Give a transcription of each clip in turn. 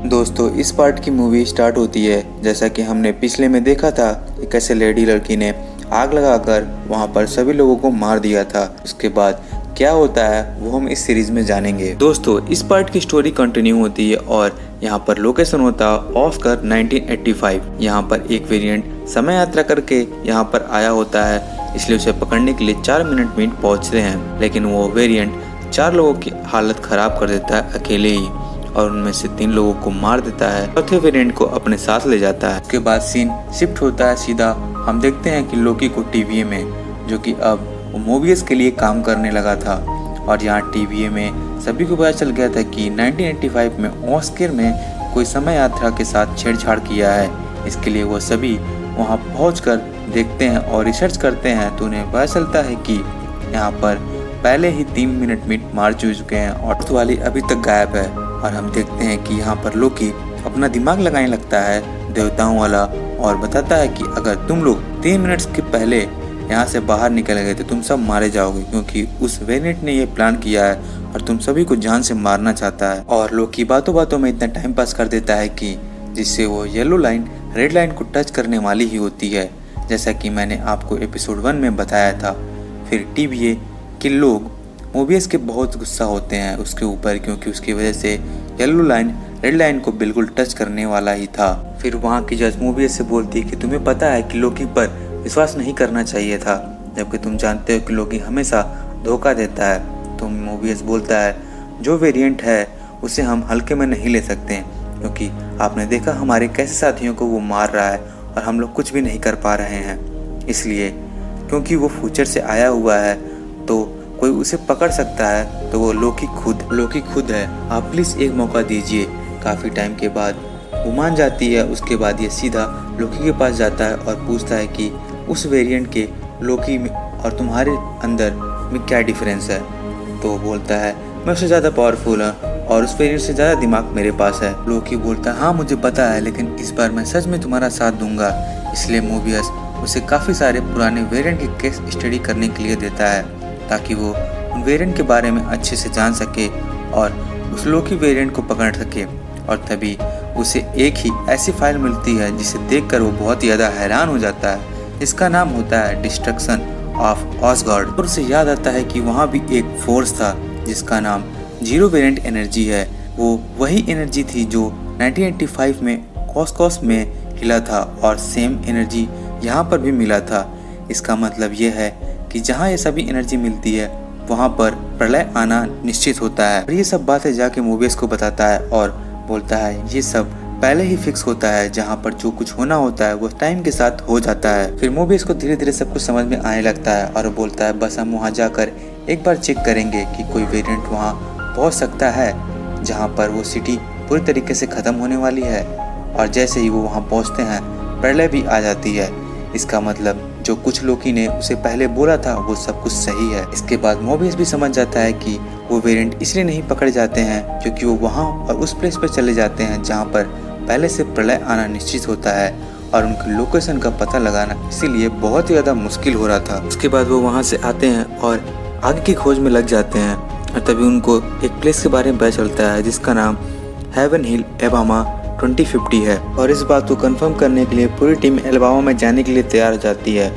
दोस्तों इस पार्ट की मूवी स्टार्ट होती है जैसा कि हमने पिछले में देखा था कि कैसे लेडी लड़की ने आग लगाकर वहां पर सभी लोगों को मार दिया था। उसके बाद क्या होता है वो हम इस सीरीज में जानेंगे। दोस्तों इस पार्ट की स्टोरी कंटिन्यू होती है और यहाँ पर लोकेशन होता है ऑस्कर 1985। यहाँ पर एक वेरिएंट समय यात्रा करके यहाँ पर आया होता है, इसलिए उसे पकड़ने के लिए 4 मिनट में पहुँचते हैं, लेकिन वो वेरिएंट 4 लोगों की हालत खराब कर देता है अकेले ही और उनमें से 3 लोगों को मार देता है। चौथे वेरिएंट को अपने साथ ले जाता है। उसके बाद सीन शिफ्ट होता है सीधा हम देखते हैं कि लोकी को टीवीए में, जो कि अब वो मोबियस के लिए काम करने लगा था। और यहाँ टीवीए में सभी को पता चल गया था कि 1985 में ऑस्कर में कोई समय यात्रा के साथ छेड़छाड़ किया है। इसके लिए वो सभी वहाँ पहुँचकर देखते हैं और रिसर्च करते हैं, तो उन्हें पता चलता है कि यहाँ पर पहले ही 3 मिनट में मार चुके हैं और वाली अभी तक गायब है। और हम देखते हैं कि यहाँ पर लोकी अपना दिमाग लगाने लगता है देवताओं वाला और बताता है कि अगर तुम लोग 3 मिनट के पहले यहाँ से बाहर निकल गए तो तुम सब मारे जाओगे, क्योंकि उस वेरिएंट ने ये प्लान किया है और तुम सभी को जान से मारना चाहता है। और लोकी बातों बातों में इतना टाइम पास कर देता है कि जिससे वो येलो लाइन रेड लाइन को टच करने वाली ही होती है, जैसा कि मैंने आपको एपिसोड 1 में बताया था। फिर टीवीए के लोग मोबियस के बहुत गुस्सा होते हैं उसके ऊपर, क्योंकि उसकी वजह से येलो लाइन रेड लाइन को बिल्कुल टच करने वाला ही था। फिर वहाँ की जज मोबियस से बोलती है कि तुम्हें पता है कि लोकी पर विश्वास नहीं करना चाहिए था, जबकि तुम जानते हो कि लोकी हमेशा धोखा देता है। तो मोबियस बोलता है जो वेरिएंट है उसे हम हल्के में नहीं ले सकते, क्योंकि आपने देखा हमारे कैसे साथियों को वो मार रहा है और हम लोग कुछ भी नहीं कर पा रहे हैं। इसलिए क्योंकि वो फ्यूचर से आया हुआ है तो कोई उसे पकड़ सकता है, तो वो लोकी खुद है। आप प्लीज़ एक मौका दीजिए। काफ़ी टाइम के बाद वो मान जाती है। उसके बाद ये सीधा लोकी के पास जाता है और पूछता है कि उस वेरिएंट के लोकी में और तुम्हारे अंदर में क्या डिफरेंस है। तो वो बोलता है मैं उससे ज़्यादा पावरफुल हूँ और उस वेरिएंट से ज़्यादा दिमाग मेरे पास है। लोकी बोलता है हाँ मुझे पता है, लेकिन इस बार मैं सच में तुम्हारा साथ दूंगा। इसलिए मोबियस उसे काफ़ी सारे पुराने वेरिएंट के केस स्टडी करने के लिए देता है, ताकि वो उन वेरिएंट के बारे में अच्छे से जान सके और उस लोकी वेरिएंट को पकड़ सके। और तभी उसे एक ही ऐसी फाइल मिलती है जिसे देखकर वो बहुत ही ज़्यादा हैरान हो जाता है। इसका नाम होता है डिस्ट्रक्शन ऑफ ऑसगार्ड। और उसे याद आता है कि वहाँ भी एक फोर्स था जिसका नाम जीरो वेरिएंट एनर्जी है। वो वही एनर्जी थी जो 1985 में कॉस्कॉस में हिला था और सेम एनर्जी यहाँ पर भी मिला था। इसका मतलब ये है कि जहाँ ये सभी एनर्जी मिलती है वहाँ पर प्रलय आना निश्चित होता है। और ये सब बातें जाके मोबियस को बताता है और बोलता है ये सब पहले ही फिक्स होता है, जहाँ पर जो कुछ होना होता है वो टाइम के साथ हो जाता है। फिर मोबियस को धीरे धीरे सब कुछ समझ में आने लगता है और बोलता है बस हम वहाँ जाकर एक बार चेक करेंगे कि कोई वेरिएंट वहाँ पहुँच सकता है जहाँ पर वो सिटी पूरी तरीके से ख़त्म होने वाली है। और जैसे ही वो वहाँ पहुँचते हैं प्रलय भी आ जाती है। इसका मतलब जो कुछ लोकी ने उसे पहले बोला था वो सब कुछ सही है। इसके बाद मोबियस भी समझ जाता है कि वो वेरिएंट इसलिए नहीं पकड़े जाते हैं क्योंकि वो वहाँ और उस प्लेस पर चले जाते हैं जहाँ पर पहले से प्रलय आना निश्चित होता है और उनकी लोकेशन का पता लगाना इसीलिए बहुत ही ज़्यादा मुश्किल हो रहा था। उसके बाद वो वहाँ से आते हैं और आगे की खोज में लग जाते हैं और तभी उनको एक प्लेस के बारे में पता चलता है जिसका नाम हेवन हिल एबामा 2050 है। और इस बात को कंफर्म करने के लिए पूरी टीम एल्बामा में जाने के लिए तैयार हो जाती है।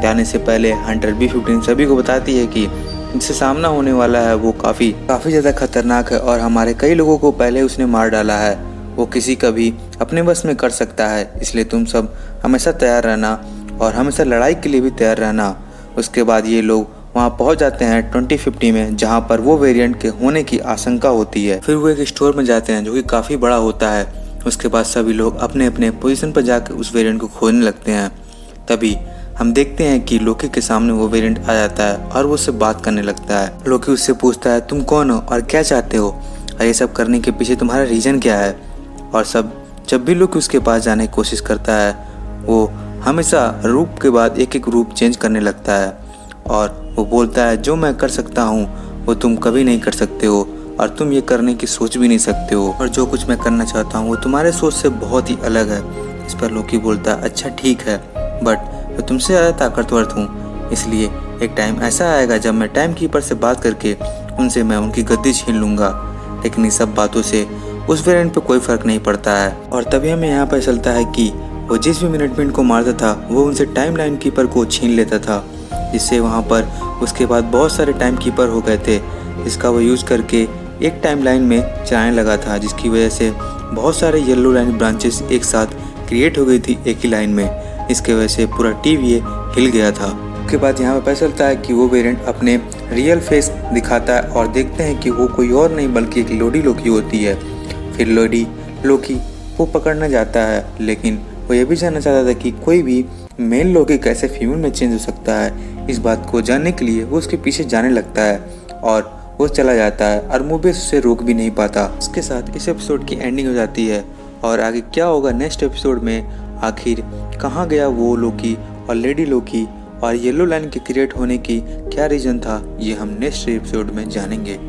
जाने से पहले हंटर B-15 सभी को बताती है कि जिससे सामना होने वाला है वो काफ़ी ज़्यादा खतरनाक है और हमारे कई लोगों को पहले उसने मार डाला है। वो किसी का भी अपने बस में कर सकता है, इसलिए तुम सब हमेशा तैयार रहना और हमेशा लड़ाई के लिए भी तैयार रहना। उसके बाद ये लोग वहाँ पहुँच जाते हैं 2050 में, जहाँ पर वो वेरिएंट के होने की आशंका होती है। फिर वो एक स्टोर में जाते हैं जो कि काफ़ी बड़ा होता है। उसके बाद सभी लोग अपने अपने पोजीशन पर जाकर उस वेरिएंट को खोजने लगते हैं। तभी हम देखते हैं कि लोकी के सामने वो वेरिएंट आ जाता है और वो उससे बात करने लगता है। लोकी उससे पूछता है तुम कौन हो और क्या चाहते हो और ये सब करने के पीछे तुम्हारा रीज़न क्या है। और जब भी लोकी उसके पास जाने की कोशिश करता है वो हमेशा रूप के बाद एक एक रूप चेंज करने लगता है और वो बोलता है जो मैं कर सकता हूँ वो तुम कभी नहीं कर सकते हो और तुम ये करने की सोच भी नहीं सकते हो, और जो कुछ मैं करना चाहता हूँ वो तुम्हारे सोच से बहुत ही अलग है। इस पर लोकी बोलता है अच्छा ठीक है, बट मैं तुमसे ज़्यादा ताकतवर हूँ, इसलिए एक टाइम ऐसा आएगा जब मैं टाइम कीपर से बात करके उनसे मैं उनकी गद्दी छीन लूँगा। लेकिन इस सब बातों से उस वेरिएंट पे कोई फर्क नहीं पड़ता है। और तभी हमें यहाँ पर चलता है कि वो जिस भी मिनट में इनको मारता था वो उनसे टाइम लाइन कीपर को छीन लेता था, जिससे वहाँ पर उसके बाद बहुत सारे टाइम कीपर हो गए थे, जिसका वो यूज़ करके एक टाइम लाइन में चलाने लगा था, जिसकी वजह से बहुत सारे येलो लाइन ब्रांचेस एक साथ क्रिएट हो गई थी एक ही लाइन में। इसके वजह से पूरा टीवी हिल गया था। उसके बाद यहाँ पर पता चलता है कि वो वेरिएंट अपने रियल फेस दिखाता है और देखते हैं कि वो कोई और नहीं बल्कि एक लेडी लोकी होती है। फिर लेडी लोकी वो पकड़ना जाता है, लेकिन वो ये भी जानना चाहता था कि कोई भी मेल लोकी कैसे फीमेल में चेंज हो सकता है। इस बात को जानने के लिए वो उसके पीछे जाने लगता है और वो चला जाता है और मूवी उसे रोक भी नहीं पाता। इसके साथ इस एपिसोड की एंडिंग हो जाती है और आगे क्या होगा नेक्स्ट एपिसोड में, आखिर कहाँ गया वो लोकी और लेडी लोकी और येलो लाइन के क्रिएट होने की क्या रीज़न था, ये हम नेक्स्ट एपिसोड में जानेंगे।